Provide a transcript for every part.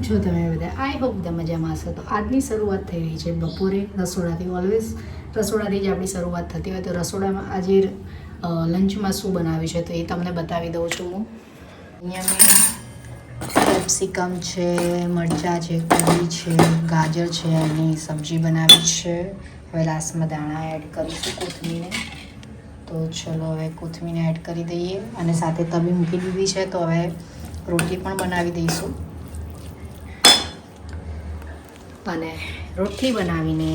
છો તમે બધા? આઈ હોપ બધા મજામાં હશો. તો આજની શરૂઆત થઈ રહી છે બપોરે રસોડાથી. ઓલવેઝ રસોડાથી જ આપણી શરૂઆત થતી હોય. તો રસોડામાં આજે લંચમાં શું બનાવ્યું છે તો એ તમને બતાવી દઉં છું હું. અહીંયા કેપ્સિકમ છે, મરચાં છે, કોબી છે, ગાજર છે, એની સબ્જી બનાવી છે. હવે લાસ્ટમાં દાણા એડ કરીશું, કોથમીરને. તો ચલો હવે કોથમીરને એડ કરી દઈએ અને સાથે તવી મૂકી દીધી છે. તો હવે રોટલી પણ બનાવી દઈશું અને રોટલી બનાવીને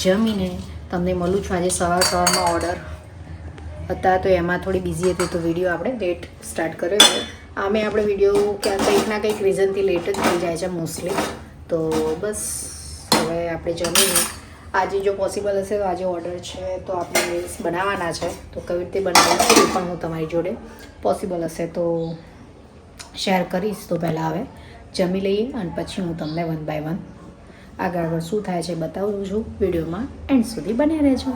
જમીને તમને મળું છું. આજે સવારમાં ઓર્ડર હતા તો એમાં થોડી બિઝી હતી તો વિડીયો આપણે લેટ સ્ટાર્ટ કર્યો છે. આમે આપણે વિડીયો ક્યાંક કંઈક ના કંઈક રીઝનથી લેટ જ થઈ જાય છે મોસ્ટલી. તો બસ હવે આપણે જમીને આજે જો પોસિબલ હશે તો આજે ઓર્ડર છે તો આપણે રીલ્સ બનાવવાના છે. તો કઈ રીતે બનાવવાના છે એ પણ હું તમારી જોડે પોસિબલ હશે તો શેર કરીશ. તો પહેલાં હવે જમી લઈએ અને પછી હું તમને 1 by 1 આગળ શું થાય છે બતાવું છું. વિડીયોમાં એન્ડ સુધી બન્યા રહેજો.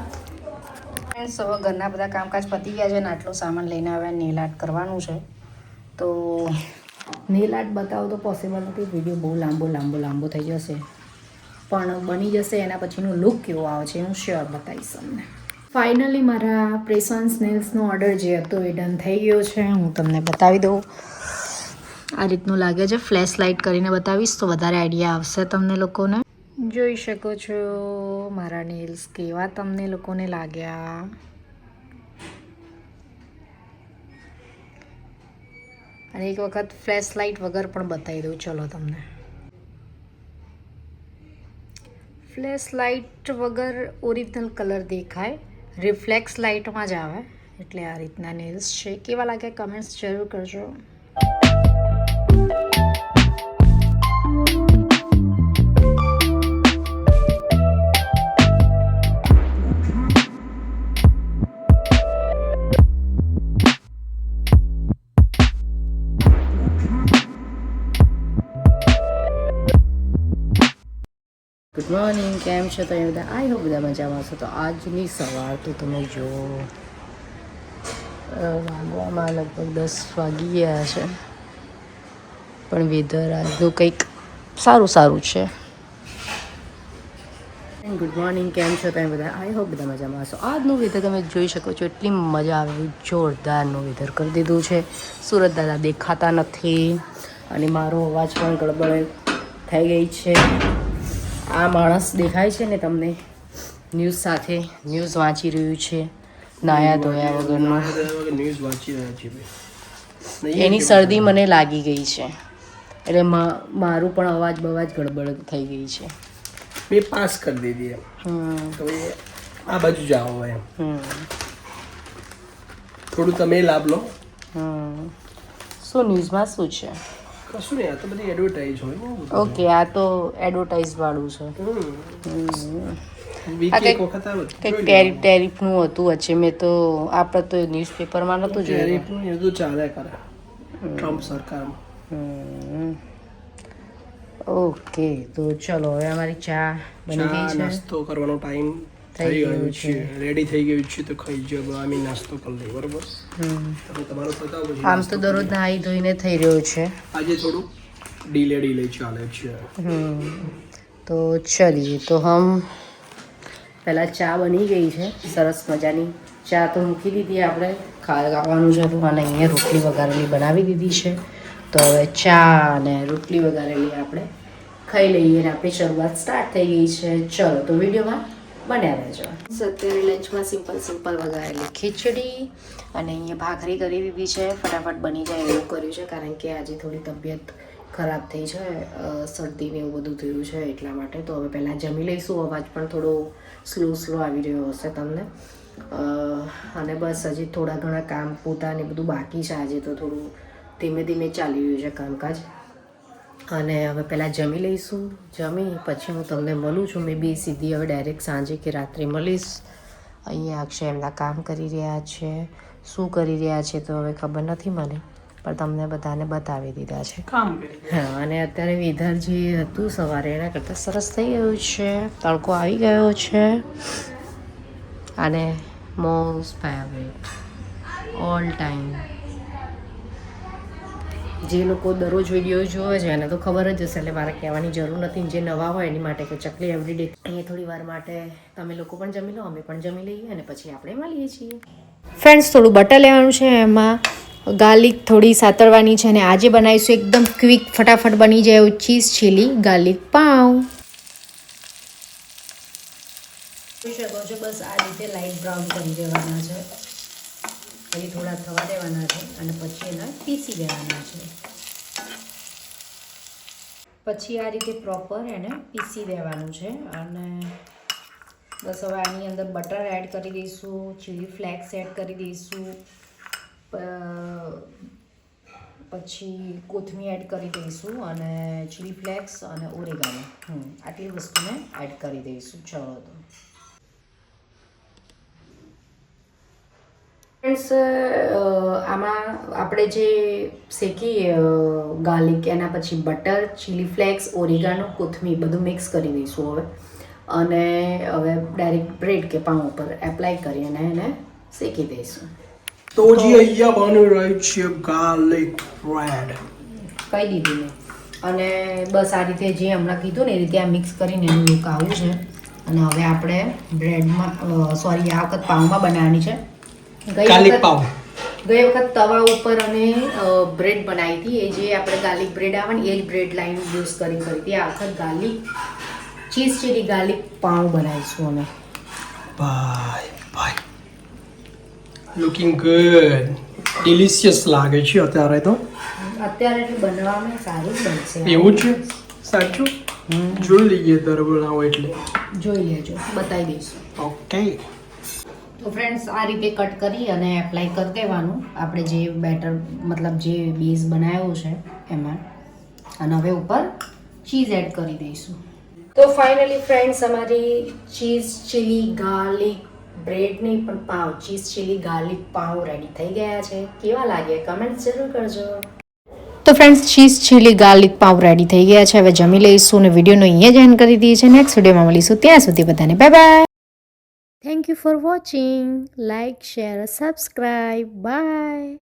ફ્રેન્ડ્સ, હવે ઘરના બધા કામકાજ પતી ગયા છે ને આટલો સામાન લઈને આવ્યા. નેલ આર્ટ કરવાનું છે તો નેલ આર્ટ બતાવો તો પોસિબલ નથી. વિડીયો બહુ લાંબો થઈ જશે પણ બની જશે. એના પછીનું લુક કેવો આવે છે હું શ્યોર બતાવીશ તમને. ફાઇનલી મારા પ્રેસન્સ નેલ્સનો ઓર્ડર જે હતો એ ડન થઈ ગયો છે. હું તમને બતાવી દઉં. આ રીતનું લાગે છે. ફ્લેશ લાઇટ કરીને બતાવીશ તો વધારે આઈડિયા આવશે તમને લોકોને. જોઈ શકો છો મારા નેલ્સ કેવા તમને લોકોને લાગ્યા. અને એક વખત ફ્લેશ લાઇટ વગર પણ બતાવી દઉં ચલો તમને. ફ્લેશ લાઇટ વગર ઓરિજિનલ કલર દેખાય, રિફ્લેક્સ લાઇટમાં જ આવે. એટલે આ રીતના નેલ્સ છે. કેવા લાગે કમેન્ટ્સ જરૂર કરજો. ગુડ મોર્નિંગ, કેમ છો તમે બધા? આઈ હોપ બધા મજામાં હશો. તો આજની સવાર તો તમે જો વાગવામાં લગભગ 10 વાગી ગયા છે પણ વેધર આજનું કંઈક સારું છે. ગુડ મોર્નિંગ, કેમ છો તમે બધા? આઈ હોપ બધા મજામાં હશો. આજનું વેધર તમે જોઈ શકો છો. એટલી મજા આવે એવું જોરદારનું વેધર કરી દીધું છે. સુરત દાદા દેખાતા નથી અને મારો અવાજ પણ ગડબડ થઈ ગઈ છે. આ માણસ દેખાય છે ને તમને ન્યૂઝ સાથે ન્યૂઝ વાંચી રહ્યું છે નાયા ધોયા વગરનો. ન્યૂઝ વાંચી રહ્યા છે. એની શરદી મને લાગી ગઈ છે એટલે મારું પણ અવાજ બવાજ ગડબડ થઈ ગઈ છે. મેં પાસ કરી દીધી એમ. તો આ બાજુ જાઓ એમ. થોડું તમે લાભ લો. શું ન્યૂઝમાં શું છે? કશું નહીં, આ તો બધી એડવર્ટાઇઝ હોય ને. ઓકે, આ તો એડવર્ટાઇઝ વાળું છે. ટેરિફનું હતું વચ્ચે. મેં તો આપણે તો ન્યૂઝપેપરમાં નહોતું જોયું. ટેરિફનું એ બધું ચાલ્યા કરે ટ્રમ્પ સરકારમાં. ઓકે, તો ચલો હવે અમારી ચા બની ગઈ છે. નાસ્તો કરવાનો ટાઈમ થઈ ગયો છે. રેડી થઈ ગયું છે તો ખાઈ જાવ. અમે નાસ્તો કરી લઈએ, બરોબર? તમારો બતાવો. આમ તો દરરોજ નાહી ધોઈને થઈ રહ્યો છે. આજે થોડું ડીલે ચાલે છે. તો ચલીએ. તો હમ પહેલાં ચા બની ગઈ છે સરસ મજાની. ચા તો મૂકી દીધી આપણે, ખાવાનું છે અને અહીંયા રોટલી વઘારેલી બનાવી દીધી છે. તો હવે ચા અને રોટલી વઘારેલી આપણે ખાઈ લઈએ અને આપણી શરૂઆત સ્ટાર્ટ થઈ ગઈ છે. ચલો તો વિડીયોમાં બન્યા રહેજો. અત્યારે લંચમાં સિમ્પલ વઘારેલી ખીચડી અને અહીંયા ભાખરી કરી દીધી છે. ફટાફટ બની જાય એવું કર્યું છે કારણ કે આજે થોડી તબિયત ખરાબ થઈ છે, શરદીને એવું બધું થયું છે એટલા માટે. તો હવે પહેલાં જમી લઈશું. અવાજ પણ થોડો સ્લો આવી રહ્યો હશે તમને. અને બસ હજી થોડા ઘણા કામ પોતાને બધું બાકી છે. આજે તો થોડું ધીમે ચાલી રહ્યું છે કામકાજ. અને હવે પહેલાં જમી લઈશું. જમી પછી હું તમને મળું છું. મેં બી સીધી હવે ડાયરેક્ટ સાંજે કે રાત્રે મળીશ. અહીંયા અક્ષય એમના કામ કરી રહ્યા છે. શું કરી રહ્યા છે તો હવે ખબર નથી મને, પણ તમને બધાને બતાવી દીધા છે. હા, અને અત્યારે વેધર જે હતું સવારે એના કરતાં સરસ થઈ ગયું છે. તડકો આવી ગયો છે અને મોસ્ટ ફેવરેટ ઓલ ટાઈમ જે લોકો દરરોજ વિડીયો જોવે છે એને તો ખબર જ હશે, એટલે મારે કહેવાની જરૂર નથી. જે નવા હોય એની માટે કે ચકલી એવરીડે. અહીંયા થોડી વાર માટે તમે લોકો પણ જમી લો, અમે પણ જમી લઈએ અને પછી આપણે મળીએ છીએ. ફ્રેન્ડ્સ, થોડું બટર લેવાનું છે, એમાં ગાર્લિક થોડી સાતરવાની છે અને આજે બનાવીશું એકદમ ક્વિક ફટાફટ બની જાય એવું ચીઝ ચીલી ગાર્લિક પાઉં. જોઈ શકો છો, બસ આ રીતે લાઇટ બ્રાઉન કરી દેવાના છે. પછી થોડા થવા દેવાના છે અને પછી એને પીસી દેવાના છે. પછી આ રીતે પ્રોપર એને પીસી દેવાનું છે અને બસ હવે આની અંદર બટર એડ કરી દઈશું, ચીલી ફ્લેક્સ એડ કરી દઈશું, પછી કોથમીર એડ કરી દઈશું અને ચીલી ફ્લેક્સ અને ઓરેગાનો આટલી વસ્તુને એડ કરી દઈશું. ચલો તો ફ્રેન્ડ્સ, આમાં આપણે જે શેકી ગાર્લિક, એના પછી બટર, ચીલી ફ્લેક્સ, ઓરેગાનો, કોથમીર બધું મિક્સ કરી દઈશું હવે. અને હવે ડાયરેક્ટ બ્રેડ કે પાઉં ઉપર એપ્લાય કરી અને એને શેકી દઈશું. તો જે અહીંયા બની રહ્યું છે ગાર્લિક બ્રેડ. કહી દીધું મેં. અને બસ આ રીતે જે હમણાં કીધું ને એ રીતે આ મિક્સ કરીને એનું લુક આવું છે. અને હવે આપણે બ્રેડમાં સોરી આ વખત પાઉંમાં બનાવવાની છે. ગાર્લિક પાઉં ગઈ વખત તવા ઉપર અને બ્રેડ બનાવી હતી, એ જે આપણે ગાર્લિક બ્રેડ આવે ને એ જ બ્રેડ લાઈન યુઝ કરી હતી. આ વખત ગાર્લિક ચીઝ ચીલી ગાર્લિક પાઉં બનાવીશું અમે. ભાઈ લુકિંગ ગુડ, ડિલિશિયસ લાગે છે અત્યારે તો. અત્યારે એટલે બનાવવામાં સારું જ બનશે. એવું છે? સાચું? જોઈ લઈએ તારે બનાવો એટલે. જોઈ લેજો, બતાવી દઈશું. ઓકે. તો ફ્રેન્ડ્સ, આ રીતે કટ કરી અને એપ્લાય કરી દેવાનું આપણે જે બેટર મતલબ જે બેઝ બનાવ્યો છે એમાં. અને હવે ઉપર ચીઝ એડ કરી દઈશું. તો ફાઇનલી ફ્રેન્ડ્સ, અમારી ચીઝ ચીલી ગાર્લિક બ્રેડ નહીં પણ પાઉં, ચીઝ ચીલી ગાર્લિક પાઉં રેડી થઈ ગયા છે. કેવા લાગે કમેન્ટ જરૂર કરજો. તો ફ્રેન્ડ્સ, ચીઝ ચીલી ગાર્લિક પાઉં રેડી થઈ ગયા છે. હવે જમી લઈશું અને વિડીયોનો અહીંયા જ એન્ડ કરી દઈએ છીએ. નેક્સ્ટ વિડીયોમાં મળીશું. ત્યાં સુધી બધાને bye bye. Thank you for watching. Like, share, subscribe. Bye.